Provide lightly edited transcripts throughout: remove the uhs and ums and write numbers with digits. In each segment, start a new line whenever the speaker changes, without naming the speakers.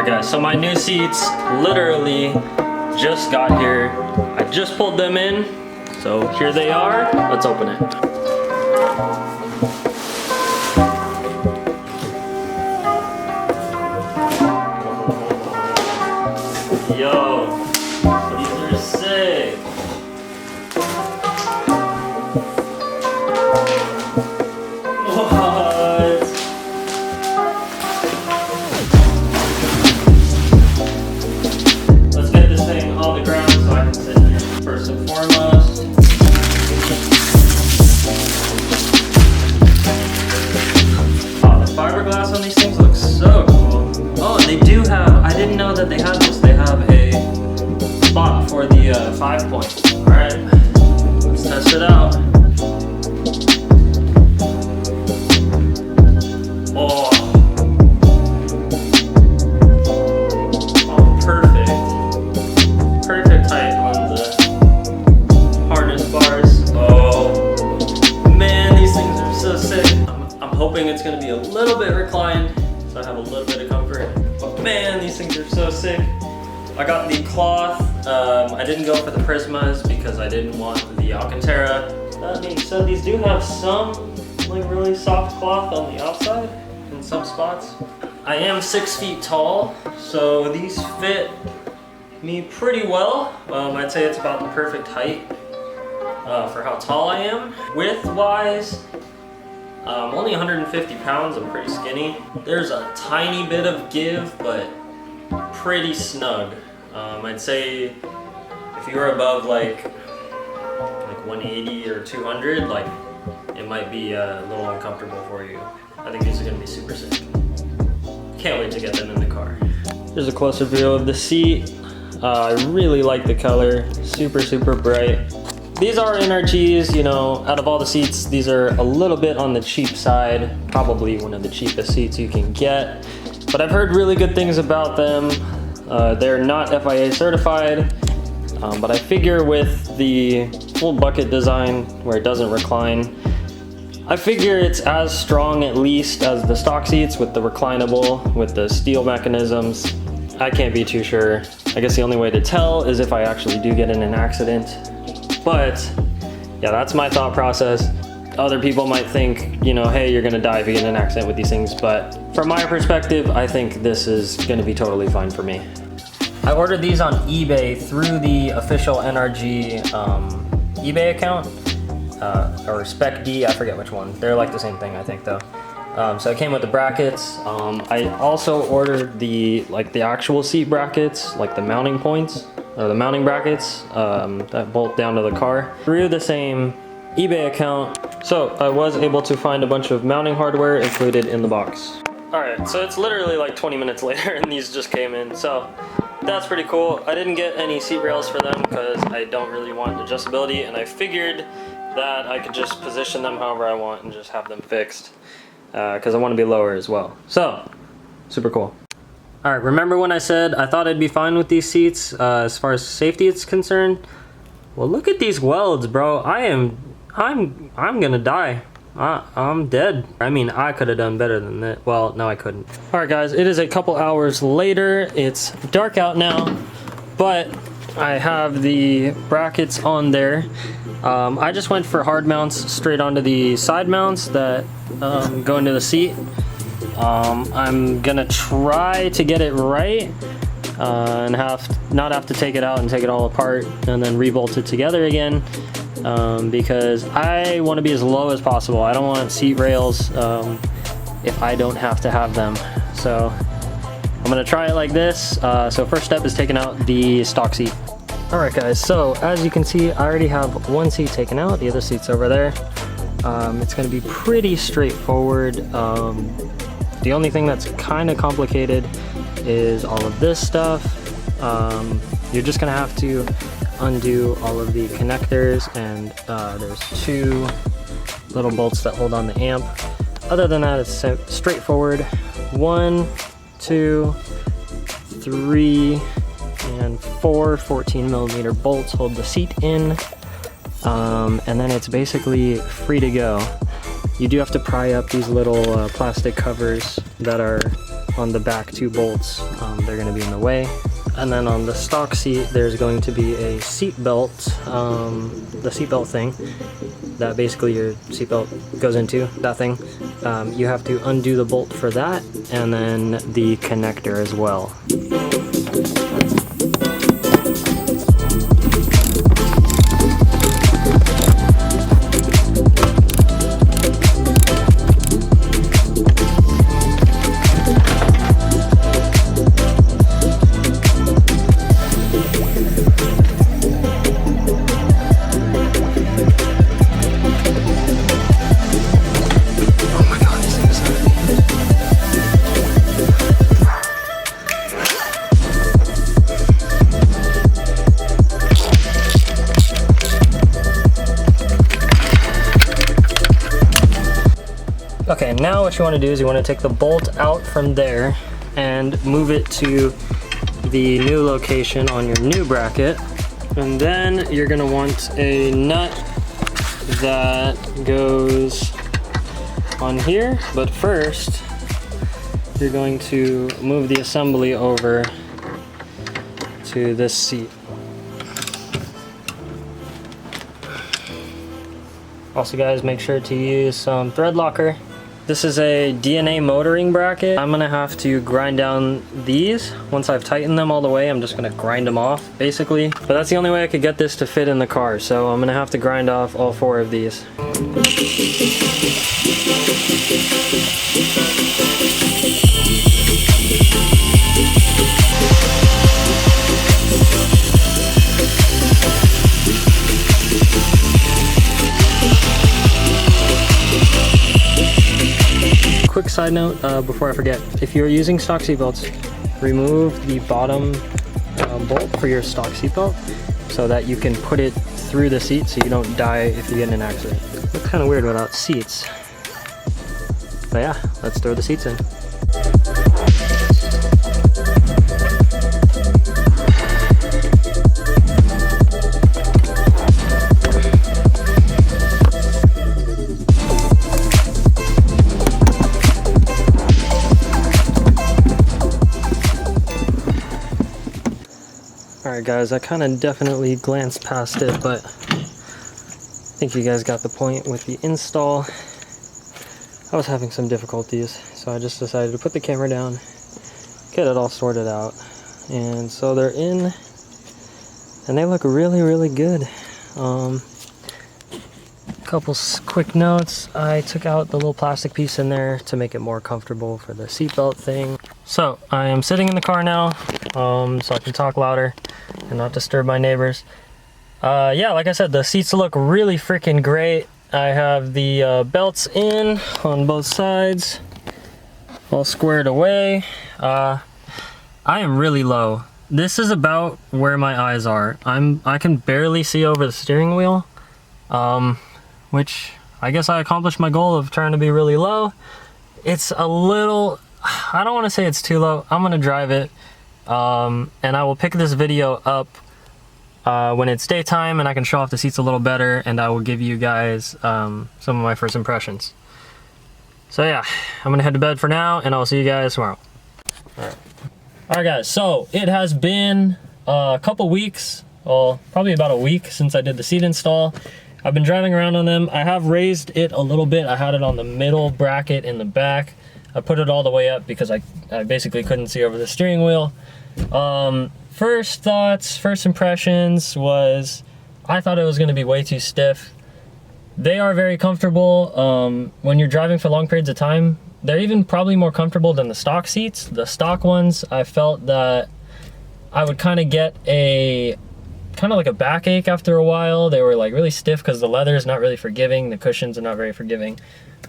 Alright guys, so my new seats literally just got here. I just pulled them in, so here they are. Let's open it. Yo, these are sick. What? Let's get this thing on the ground so I can sit in it. First and foremost. Oh, the fiberglass on these things looks so cool. Oh, and they do have, I didn't know that they had this. They have a spot for the 5-point. Alright, let's test it out. Oh. Oh, perfect. Perfect height on the harness bars. Oh, man, these things are so sick. I'm hoping it's gonna be a little bit reclined, so I have a little bit of comfort. But man, these things are so sick. I got the cloth. I didn't go for the Prismas because I didn't want the Alcantara. That being said, these do have some like really soft cloth on the outside in some spots. I am 6 feet tall, so these fit me pretty well. I'd say it's about the perfect height for how tall I am. Width-wise, only 150 pounds, I'm pretty skinny. There's a tiny bit of give, but pretty snug. I'd say if you were above like 180 or 200, like it might be a little uncomfortable for you. I think these are gonna be super sick. Can't wait to get them in the car. Here's a closer view of the seat. I really like the color, super bright. These are NRGs, you know, out of all the seats, these are a little bit on the cheap side, probably one of the cheapest seats you can get. But I've heard really good things about them. They're not FIA certified, but I figure with the full bucket design where it doesn't recline, I figure it's as strong at least as the stock seats with the reclinable, with the steel mechanisms. I can't be too sure. I guess the only way to tell is if I actually do get in an accident. But yeah, that's my thought process. Other people might think, you know, hey, you're gonna die if you get in an accident with these things. But from my perspective, I think this is gonna be totally fine for me. I ordered these on eBay through the official NRG eBay account. Or Spec D, I forget which one. They're like the same thing, I think, though. So it came with the brackets. I also ordered the actual seat brackets, like the mounting points, or the mounting brackets that bolt down to the car through the same eBay account. So I was able to find a bunch of mounting hardware included in the box. All right, so it's literally like 20 minutes later and these just came in. So that's pretty cool. I didn't get any seat rails for them because I don't really want adjustability, and I figured that I could just position them however I want and just have them fixed because I want to be lower as well. So, super cool. All right, remember when I said I thought I'd be fine with these seats as far as safety is concerned? Well, look at these welds, bro. I'm gonna die. I'm dead. I mean, I could have done better than that. Well, no, I couldn't. All right, guys, it is a couple hours later. It's dark out now, but I have the brackets on there. I just went for hard mounts straight onto the side mounts that go into the seat. I'm gonna try to get it right and not have to take it out and take it all apart and then rebolt it together again, because I want to be as low as possible. I don't want seat rails if I don't have to have them. So I'm gonna try it like this. So first step is taking out the stock seat. Alright guys, so as you can see, I already have one seat taken out, the other seat's over there. It's going to be pretty straightforward. The only thing that's kind of complicated is all of this stuff. You're just going to have to undo all of the connectors, and there's 2 little bolts that hold on the amp. Other than that, it's straightforward. 1, 2, 3, and 4 14mm bolts hold the seat in, and then it's basically free to go. You do have to pry up these little plastic covers that are
on the back 2 bolts, they're going to be in the way. And then on the stock seat, there's going to be a seat belt, the seat belt thing that basically your seat belt goes into, that thing. You have to undo the bolt for that, and then the connector as well. Okay, now what you want to do is you want to take the bolt out from there and move it to the new location on your new bracket. And then you're going to want a nut that goes on here. But first, you're going to move the assembly over to this seat. Also guys, make sure to use some thread locker. This is a DNA motoring bracket. I'm gonna have to grind down these. Once I've tightened them all the way, I'm just gonna grind them off, basically. But that's the only way I could get this to fit in the car, so I'm gonna have to grind off all 4 of these. Quick side note before I forget, if you're using stock seatbelts, remove the bottom bolt for your stock seatbelt so that you can put it through the seat so you don't die if you get in an accident. Looks kind of weird without seats. But yeah, let's throw the seats in. Alright guys, I kind of definitely glanced past it, but I think you guys got the point with the install. I was having some difficulties, so I just decided to put the camera down, get it all sorted out. And so they're in, and they look really, really good. Couple quick notes. I took out the little plastic piece in there to make it more comfortable for the seatbelt thing. So I am sitting in the car now, so I can talk louder and not disturb my neighbors. Yeah, like I said, the seats look really freaking great. I have the belts in on both sides, all squared away. I am really low. This is about where my eyes are. I can barely see over the steering wheel, which I guess I accomplished my goal of trying to be really low. It's a little, I don't want to say it's too low. I'm gonna drive it, and I will pick this video up when it's daytime and I can show off the seats a little better, and I will give you guys some of my first impressions. So yeah, I'm gonna head to bed for now, and I'll see you guys tomorrow. Alright guys, so it has been a couple weeks, well, probably about a week since I did the seat install. I've been driving around on them. I have raised it a little bit. I had it on the middle bracket in the back. I put it all the way up because I basically couldn't see over the steering wheel. First thoughts, first impressions was, I thought it was gonna be way too stiff. They are very comfortable when you're driving for long periods of time. They're even probably more comfortable than the stock seats. The stock ones, I felt that I would kind of get like a backache after a while. They were like really stiff because the leather is not really forgiving, the cushions are not very forgiving.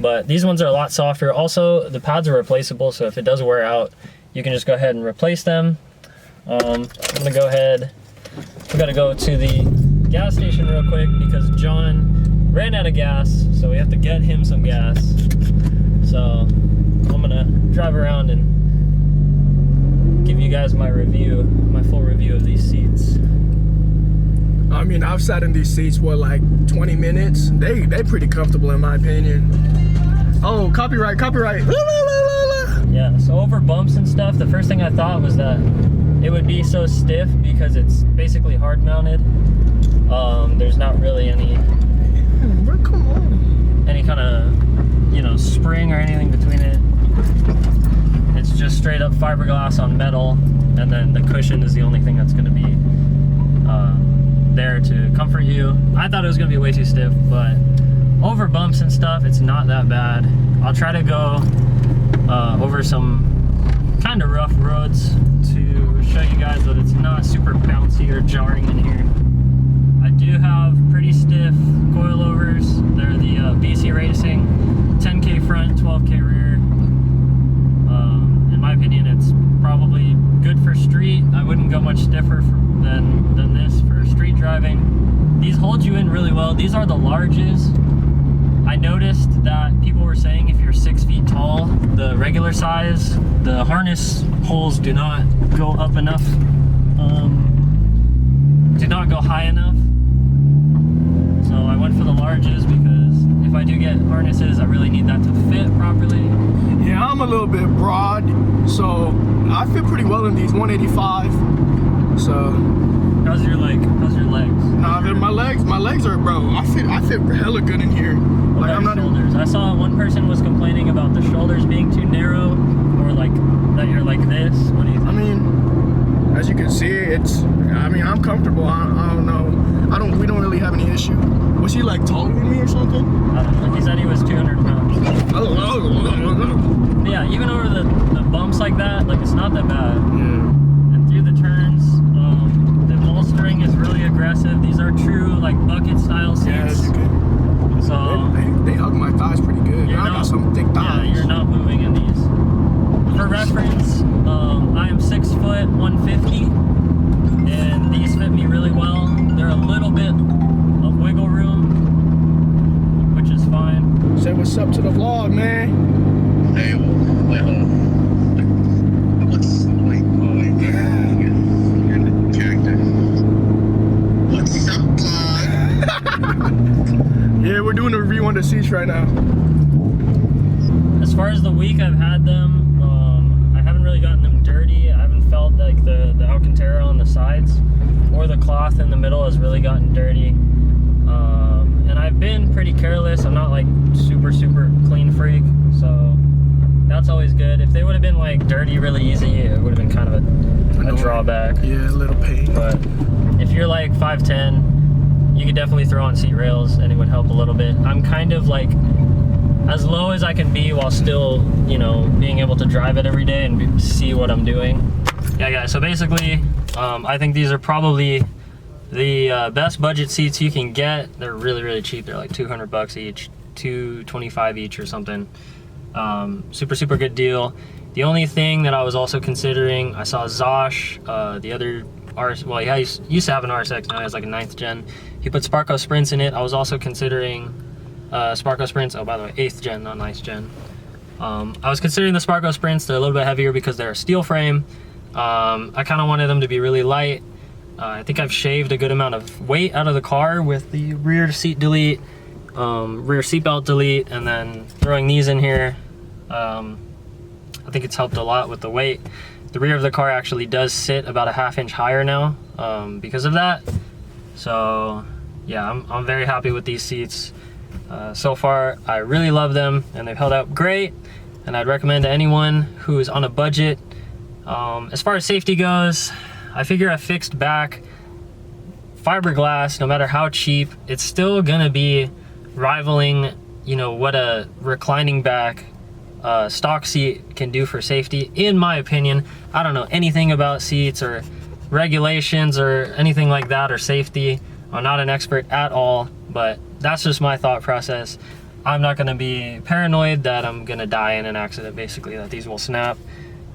But these ones are a lot softer. Also, the pads are replaceable, so if it does wear out, you can just go ahead and replace them. I'm gonna go ahead, we gotta go to the gas station real quick because John ran out of gas, so we have to get him some gas. So I'm gonna drive around and give you guys my review, my full review of these seats.
I mean, I've sat in these seats for like 20 minutes. They pretty comfortable in my opinion. Oh, copyright. La, la, la, la, la.
Yeah, so over bumps and stuff, the first thing I thought was that it would be so stiff because it's basically hard mounted. There's not really any kind of, you know, spring or anything between it. It's just straight up fiberglass on metal, and then the cushion is the only thing that's going to be there to comfort you. I thought it was going to be way too stiff, but over bumps and stuff, it's not that bad. I'll try to go over some kind of rough roads to show you guys that it's not super bouncy or jarring in here. I do have pretty stiff coilovers. They're the BC Racing 10K front, 12K rear. In my opinion, it's probably good for street. I wouldn't go much stiffer than this for street driving. These hold you in really well. These are the larges. I noticed that people were saying if you're 6 feet tall, the regular size, the harness holes do not go up enough, do not go high enough. So I went for the larges because if I do get harnesses, I really need that to fit properly.
Yeah, I'm a little bit broad, so I fit pretty well in these 185. So
how's your legs?
Nah, my legs are, bro. I fit hella good in here.
Like, I'm not shoulders. I saw one person was complaining about the shoulders being too narrow, or like that you're like this. What do you think?
I mean, as you can see, I'm comfortable. I don't know. We don't really have any issue. Was he like taller than me or something?
I don't know. He said he was 200 pounds. Yeah, even over the bumps like that, like it's not that bad.
Yeah.
And through the turns, the bolstering is really aggressive. These are true like bucket style seats.
Yeah, as you can.
So
they hug my thighs pretty good. I got some thick thighs.
Yeah, you're not moving in these. For reference, I am 6 foot 150, and these fit me really well. They're a little bit of wiggle room, which is fine.
Say what's up to the vlog, man.
Hey, wait, hold on. What's you're the character. What's up, vlog?
Yeah, we're doing a review on the seats right now.
As far as the week I've had them, I haven't really gotten them dirty. I haven't felt like the Alcantara on the sides or the cloth in the middle has really gotten dirty. And I've been pretty careless. I'm not like super clean freak, so that's always good. If they would have been like dirty really easy, it would have been kind of a drawback.
Yeah, a little pain.
But if you're like 5'10", you could definitely throw on seat rails and it would help a little bit. I'm kind of like as low as I can be while still, you know, being able to drive it every day and see what I'm doing. Yeah, guys, so basically, I think these are probably the best budget seats you can get. They're really cheap. They're like 200 bucks each, $225 each or something. Super good deal. The only thing that I was also considering, I saw Zosh, the other RS, well, he used to have an RSX, now he has like a 9th gen. He put Sparco Sprints in it. I was also considering Sparco Sprints, oh by the way, 8th gen, not 9th gen. I was considering the Sparco Sprints. They're a little bit heavier because they're a steel frame. I kind of wanted them to be really light. I think I've shaved a good amount of weight out of the car with the rear seat delete, rear seatbelt delete, and then throwing these in here. I think it's helped a lot with the weight. The rear of the car actually does sit about a ½ inch higher now because of that. So yeah, I'm very happy with these seats. So far, I really love them and they've held up great, and I'd recommend to anyone who is on a budget. As far as safety goes, I figure I fixed back fiberglass. No matter how cheap, it's still gonna be rivaling, you know, what a reclining back stock seat can do for safety, in my opinion. I don't know anything about seats or regulations or anything like that or safety. I'm not an expert at all, but that's just my thought process. I'm not gonna be paranoid that I'm gonna die in an accident, basically, that these will snap.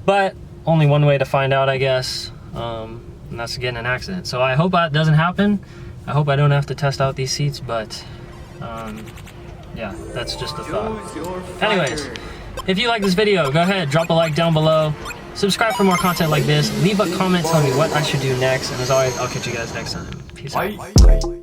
But only one way to find out, I guess, and that's to get in an accident. So I hope that doesn't happen. I hope I don't have to test out these seats, but yeah, that's just a thought. Anyways, if you like this video, go ahead, drop a like down below. Subscribe for more content like this. Leave a comment telling me what I should do next. And as always, I'll catch you guys next time. Peace out.